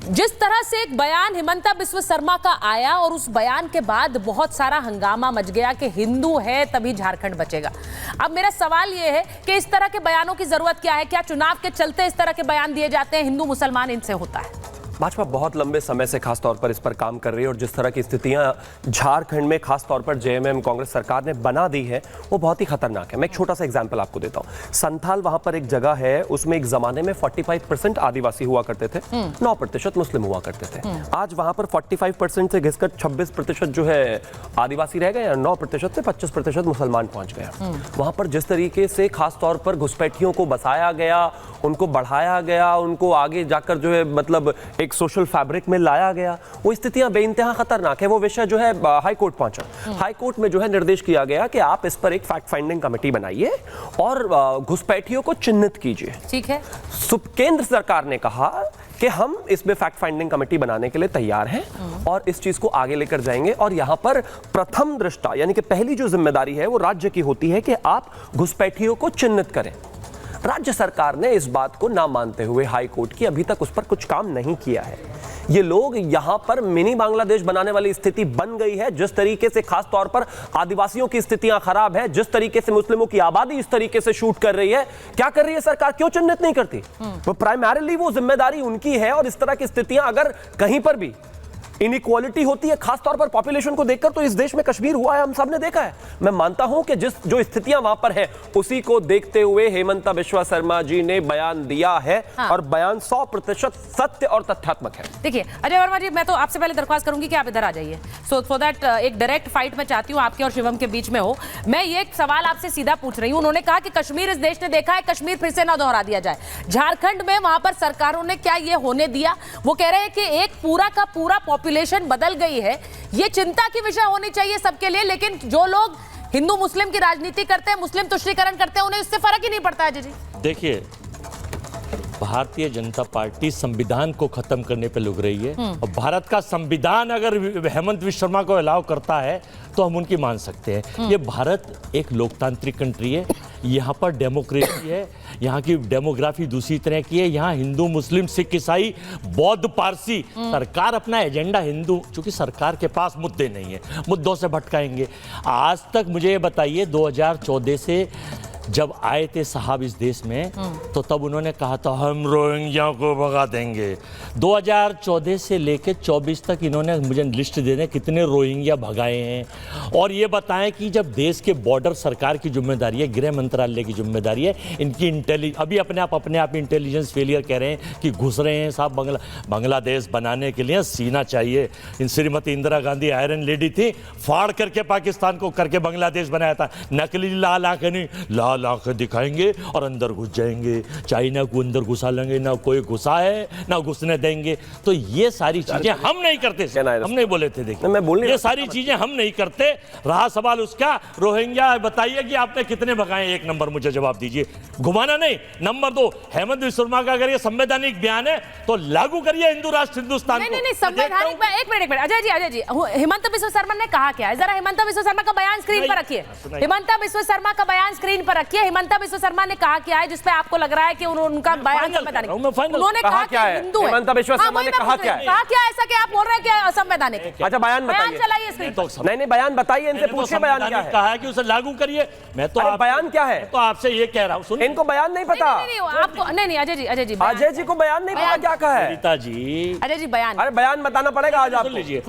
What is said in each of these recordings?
जिस तरह से एक बयान हिमंता बिस्वा शर्मा का आया और उस बयान के बाद बहुत सारा हंगामा मच गया कि हिंदू है तभी झारखंड बचेगा। अब मेरा सवाल यह है कि इस तरह के बयानों की जरूरत क्या है? क्या चुनाव के चलते इस तरह के बयान दिए जाते हैं? हिंदू मुसलमान इनसे होता है। भाजपा बहुत लंबे समय से खास तौर पर इस पर काम कर रही है और जिस तरह की स्थितियां झारखंड में खास तौर पर जेएमएम कांग्रेस सरकार ने बना दी है वो बहुत ही खतरनाक है। मैं एक छोटा सा एग्जांपल आपको देता हूं। संथाल वहां पर एक जगह है, उसमें एक जमाने में 45% आदिवासी हुआ करते थे, 9% मुस्लिम हुआ करते थे। आज वहां पर 45% से घिसकर 26% जो है आदिवासी रह गए, 9% से 25% मुसलमान पहुंच गया। वहां पर जिस तरीके से खास तौर पर घुसपैठियों को बसाया गया, उनको बढ़ाया गया, उनको आगे जाकर जो है मतलब एक सोशल फैब्रिक में लाया गया, वो स्थितियां बेइंतहा खतरनाक है। वो विषय जो है हाई कोर्ट पहुंचा। हाई कोर्ट में जो है निर्देश किया गया कि आप इस पर एक फैक्ट फाइंडिंग कमेटी बनाइए और घुसपैठियों को चिन्हित कीजिए। ठीक है। केंद्र सरकार ने कहा कि हम इसमें फैक्ट फाइंडिंग कमेटी बनाने के लिए तैयार हैं और इस चीज को आगे लेकर जाएंगे। और यहां पर प्रथम दृष्टा यानी कि पहली जो जिम्मेदारी है वो राज्य की होती है कि आप घुसपैठियों को चिन्हित करें। राज्य सरकार ने इस बात को ना मानते हुए हाई कोर्ट की अभी तक उस पर कुछ काम नहीं किया है। ये लोग यहां पर मिनी बांग्लादेश बनाने वाली स्थिति बन गई है। जिस तरीके से खास तौर पर आदिवासियों की स्थितियां खराब है, जिस तरीके से मुस्लिमों की आबादी इस तरीके से शूट कर रही है, क्या कर रही है सरकार? क्यों चिन्हित नहीं करती? वो प्राइमरीली वो जिम्मेदारी उनकी है। और इस तरह की स्थितियां अगर कहीं पर भी इनइक्वालिटी होती है खास तौर पर पॉपुलेशन को देखकर, तो इस देश में कश्मीर हुआ है, हम सब ने देखा है। मैं मानता हूं कि जो स्थितियां वहां पर है उसी को देखते हुए हिमंता बिस्वा शर्मा जी ने बयान दिया है। और बयान 100% सत्य और तथ्यात्मक है। देखिए अजय वर्मा जी, मैं तो आपसे पहले दरख्वास्त करूंगी कि आप इधर आ जाइए सो दैट एक डायरेक्ट फाइट मैं चाहती हूं आपके और शिवम के बीच में हो। मैं ये एक सवाल आपसे सीधा पूछ रही हूं। उन्होंने कहा कि कश्मीर इस देश ने देखा है, कश्मीर फिर से ना दोहरा दिया जाए। झारखंड में वहां पर सरकारों ने क्या ये होने दिया? वो कह रहे हैं कि एक पूरा का पूरा पॉपुलेशन बदल गई है। ये चिंता की विषय होनी चाहिए सबके लिए, लेकिन जो लोग हिंदू मुस्लिम की राजनीति करते हैं, मुस्लिम तुष्टीकरण करते हैं, उन्हें इससे फर्क ही नहीं पड़ता है। जी देखिए, भारतीय जनता पार्टी संविधान को खत्म करने पे लग रही है और भारत का संविधान अगर हेमंत बिस्वा शर्मा को अलाउ करता है तो हम उनकी मान सकते हैं। ये भारत एक लोकतांत्रिक कंट्री है, यहाँ पर डेमोक्रेसी है, यहाँ की डेमोग्राफी दूसरी तरह की है। यहाँ हिंदू मुस्लिम सिख ईसाई बौद्ध पारसी, सरकार अपना एजेंडा हिंदू, चूंकि सरकार के पास मुद्दे नहीं है, मुद्दों से भटकाएंगे। आज तक मुझे ये बताइए, 2014 से जब आए थे साहब इस देश में तो तब उन्होंने कहा था हम रोहिंग्या को भगा देंगे। 2014 से लेकर 24 तक इन्होंने मुझे लिस्ट दे दें कितने रोहिंग्या भगाए हैं। और ये बताएं कि जब देश के बॉर्डर सरकार की जिम्मेदारी है, गृह मंत्रालय की जिम्मेदारी है, इनकी अभी अपने आप इंटेलिजेंस फेलियर कह रहे हैं कि घुस रहे हैं साहब। बांग्लादेश बनाने के लिए सीना चाहिए। इन श्रीमती इंदिरा गांधी आयरन लेडी थी, फाड़ करके पाकिस्तान को करके बांग्लादेश बनाया था। नकली लाल आंखें नहीं, लाल आंखें दिखाएंगे और अंदर घुस जाएंगे। चाइना को अंदर घुसा लेंगे, ना कोई घुसा है ना घुसने देंगे। तो ये सारी चीजें हम नहीं करते, हम नहीं बोले थे। देखिए ये सारी चीजें हम नहीं करते। रहा सवाल उसका रोहिंग्या, बताइए कि आपने कितने भगाए? एक नंबर मुझे जवाब दीजिए, घुमाना नहीं। नंबर 2, हेमंत बिस्वा शर्मा का अगर ये संवैधानिक बयान है तो लागू करिए हिंदू राष्ट्र हिंदुस्तान को। नहीं संवैधानिक। एक मिनट अजय जी, हिमंता बिस्वा शर्मा ने कहा क्या है? जरा हिमंता बिस्वा शर्मा का बयान स्क्रीन पर रखिए। हिमंता बिस्वा शर्मा का बयान स्क्रीन पर रखिए। हिमंता बिस्वा शर्मा ने कहा क्या है जिसपे आपको लग रहा है कि उनका बयान संवैधानिक? उन्होंने कहा कि हिंदू है। हिमंता बिस्वा शर्मा ने कहा क्या ऐसा कि आप बोल रहे हैं कि असंवैधानिक? अच्छा बयान चलाइए स्क्रीन पर। नहीं बयान बताइए, इनसे पूछिए बयान क्या है। कहा है कि उसे लागू करिए। मैं तो बयान क्या है तो आपसे ये कह रहा हूँ, इनको बयान नहीं पता। आपको नहीं अजय जी को बयान नहीं पता क्या कहा है अजय जी? बयान, अरे बयान बताना पड़ेगा आज आपको। लीजिए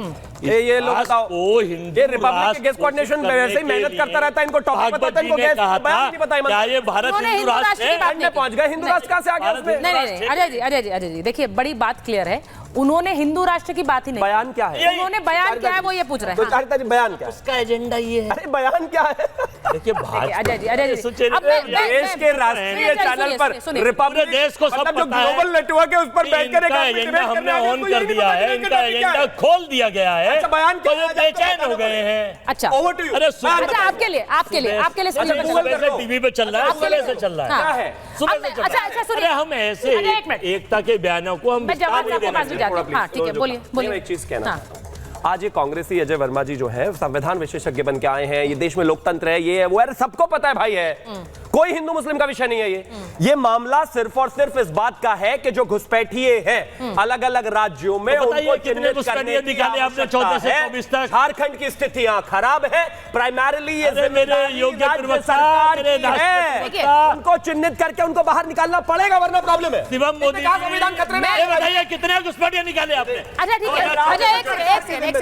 ये लोग बताओ, ये रिपब्लिक के गेस्ट कोऑर्डिनेशन में वैसे ही मेहनत करता रहता है, इनको टॉपिक पता है, इनको गेस्ट बयान नहीं पता। क्या ये भारत हिंदू राष्ट्र है? पहुंच गए हिंदू राष्ट्र कहां से आ गया उसमें? नहीं अजय जी देखिए, बड़ी बात क्लियर है। उन्होंने हिंदू राष्ट्र की बात ही नहीं। बयान क्या है? उन्होंने बयान क्या है वो ये पूछ रहे हैं। तो बयान क्या है? उसका एजेंडा ये है। अरे बयान क्या है? देखिए अजय जी देश के राष्ट्रीय चैनल पर रिपब्लिक देश को सब जो ग्लोबल नेटवर्क है उस पर बैठकर एजेंडा हमने ऑन कर दिया है, इनका एजेंडा खोल दिया गया है। अच्छा बयान तो ये बेचैन हो गए हैं। अच्छा अरे आपके लिए टीवी पे चल रहा है, सुबह से चल रहा है। अरे हम ऐसे एकता के बयानों को हम ठीक है, बोलिए। एक चीज कहना, आज ये कांग्रेसी अजय वर्मा जी जो है संविधान विशेषज्ञ बन के आए हैं, ये देश में लोकतंत्र है, ये है वो है, सबको पता है भाई है। कोई हिंदू मुस्लिम का विषय नहीं है ये मामला सिर्फ और सिर्फ इस बात का है कि जो घुसपैठिए हैं अलग अलग राज्यों में, तो बताइए, उनको कितने चिन्हित घुसपैठिए करने की निकाले आपने 14 से 24 आवश्यकता है। तक? झारखंड की स्थितियां खराब है, प्राइमरीली ये अरे मेरे जिम्मेदारी योग्य राज्य प्रवक्ता, सरकार मेरे की राष्ट्रीय है। प्रवक्ता। उनको चिन्हित करके उनको बाहर निकालना पड़ेगा, वरना प्रॉब्लम है। शिवम मोदी कहा संविधान खतरे में ये बताइए, कितने घुसपैठिए निकाले आपने? अच्छा ठीक है, अच्छा एक second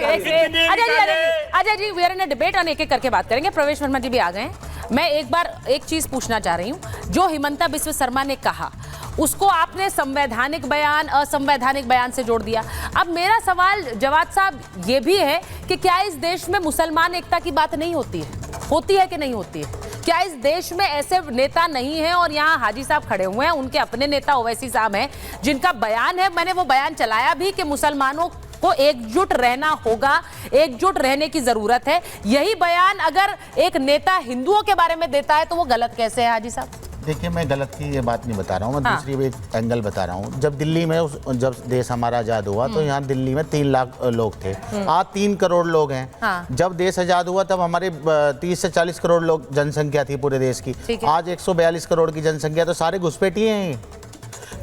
Ajay ji, we are in a debate और एक एक करके बात करेंगे। प्रवेश वर्मा जी भी आ गए हैं। मैं एक चीज पूछना चाह रही हूं। जो हिमंता बिस्वा शर्मा ने कहा उसको आपने संवैधानिक बयान असंवैधानिक बयान से जोड़ दिया। अब मेरा सवाल जवाद साहब ये भी है कि क्या इस देश में मुसलमान एकता की बात नहीं होती है कि नहीं होती है? क्या इस देश में ऐसे नेता नहीं है? और यहाँ हाजी साहब खड़े हुए हैं, उनके अपने नेता ओवैसी साहब हैं जिनका बयान है, मैंने वो बयान चलाया भी कि मुसलमानों को एकजुट रहना होगा, एकजुट रहने की जरूरत है। यही बयान अगर एक नेता हिंदुओं के बारे में देता है तो वो गलत कैसे है हाजी साहब? देखिए, मैं गलत की ये बात नहीं बता रहा हूँ, मैं हाँ। दूसरी एक एंगल बता रहा हूँ। जब दिल्ली में जब देश हमारा आज़ाद हुआ तो यहाँ दिल्ली में 3 लाख लोग थे। आज 3 करोड़ लोग हैं। हाँ। जब देश आज़ाद हुआ तब हमारे 30 से 40 करोड़ लोग जनसंख्या थी पूरे देश की। ठीक है। आज 142 करोड़ की जनसंख्या, तो सारे घुसपैठिए हैं ये।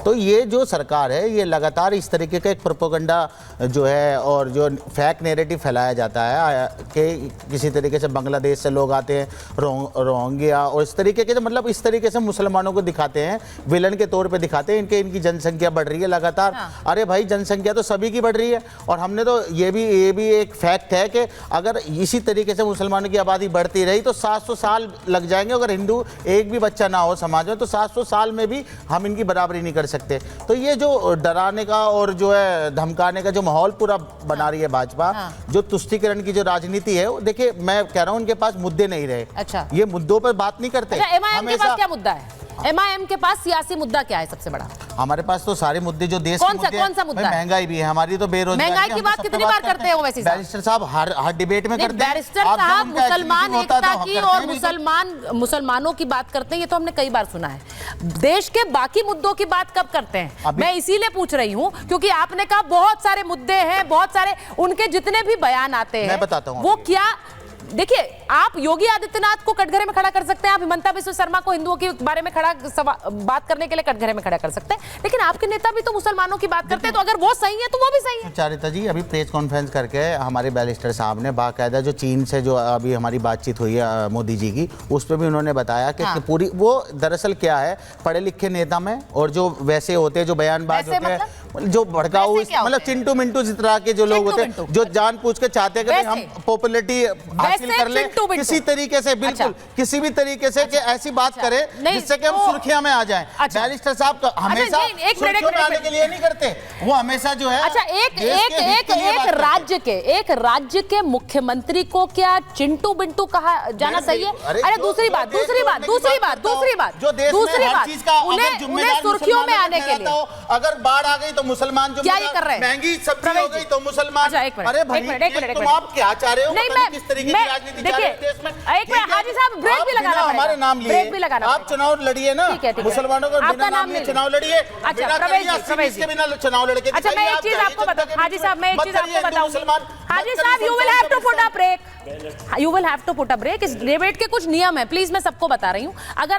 तो ये जो सरकार है ये लगातार इस तरीके का एक प्रोपेगेंडा जो है और जो फेक नैरेटिव फैलाया जाता है कि किसी तरीके से बांग्लादेश से लोग आते हैं, रोहिंग्या, और इस तरीके के, मतलब इस तरीके से मुसलमानों को दिखाते हैं, विलन के तौर पे दिखाते हैं इनकी जनसंख्या बढ़ रही है लगातार। हाँ। अरे भाई, जनसंख्या तो सभी की बढ़ रही है। और हमने तो ये भी एक फैक्ट है कि अगर इसी तरीके से मुसलमानों की आबादी बढ़ती रही तो 700 साल लग जाएंगे। अगर हिंदू एक भी बच्चा ना हो समाज में तो 700 साल में भी हम इनकी बराबरी नहीं कर सकते। तो ये जो डराने का और जो है धमकाने का जो माहौल पूरा बना रही है भाजपा, जो तुष्टीकरण की जो राजनीति है, देखिए मैं कह रहा हूं उनके पास मुद्दे नहीं रहे। अच्छा। ये मुद्दों पर बात नहीं करते। अच्छा, एमआईएम के पास क्या मुद्दा है? एमआईएम के पास सियासी मुद्दा क्या है सबसे बड़ा? हमारे पास तो सारे मुद्दे जो देश कौन सा मुद्दा है? महंगाई भी है हमारी, तो बेरोजगारी, महंगाई की बात कितनी बार करते हैं ओवैसी साहब? बैरिस्टर साहब हर डिबेट में करते हैं। बैरिस्टर आप जब साहब उनका मुसलमान exhibition होता है तो एकता हम की करते और हैं बिल्कुल। मुसलमानों की बात करते हैं, ये तो हमने कई बार सुना है। देश के बाकी मुद्दों की बात कब करते हैं? मैं इसीलिए पूछ रही हूं क्योंकि आपने कहा बहुत सारे मुद्दे हैं, बहुत सारे उनके जितने भी बयान आते हैं, मैं बताता हूं वो क्या। देखिए, आप योगी आदित्यनाथ को कटघरे में खड़ा कर सकते हैं, आप हिमंता बिस्वा शर्मा को हिंदुओं के बारे में बात करने के लिए कटघरे में खड़ा कर सकते हैं, लेकिन आपके नेता भी तो मुसलमानों की बात करते हैं। तो अगर वो सही है तो वो भी सही है। चारिता जी, अभी प्रेस कॉन्फ्रेंस करके हमारे बैरिस्टर साहब ने बाकायदा जो चीन से जो अभी हमारी बातचीत हुई है मोदी जी की, उस पर भी उन्होंने बताया कि पूरी वो दरअसल क्या है, पढ़े लिखे नेता में और जो वैसे होते हैं जो बयानबाज होते हैं, जो भड़काऊ, मतलब चिंटू मिंटू जिस तरह के जो लोग होते हैं, जो जानबूझ के चाहते हैं कि हम पॉपुलैरिटी हासिल कर ले किसी तरीके से, बिल्कुल किसी भी तरीके से कि ऐसी बात करें जिससे कि हम सुर्खियां में आ जाएं। बैरिस्टर साहब तो हमेशा सुर्खियों में आने के लिए नहीं करते, वो हमेशा जो है। अच्छा, एक राज्य के मुख्यमंत्री को क्या चिंटू बिंटू कहा जाना सही है? अरे दूसरी बात उन्हें सुर्खियों में आने के लिए, अगर बाढ़ आ गई तो मुसलमान, जो क्या ये कर रहे हैं? महंगी सब्जी हो गई तो मुसलमान। अरे भाई, तुम आप क्या चाह रहे हो? किस तरीके की राजनीति चाह रहे हो देश में? एक मिनट हाजी साहब, ब्रेक भी लगाना पड़ेगा। हमारे नाम लिए ब्रेक भी लगाना आप चुनाव लड़िए ना, मुसलमानों को बिना नाम लिए चुनाव लड़िए। अच्छा, प्रवेश के बिना चुनाव लड़के। अच्छा, मैं एक चीज आपको बताऊं हाजी साहब, मैं एक चीज आपको बताऊंगी हाजी साहब, you will have to put a brake. You will have to put a brake. इस डिबेट के कुछ नियम है, प्लीज मैं सबको बता रही हूं। अगर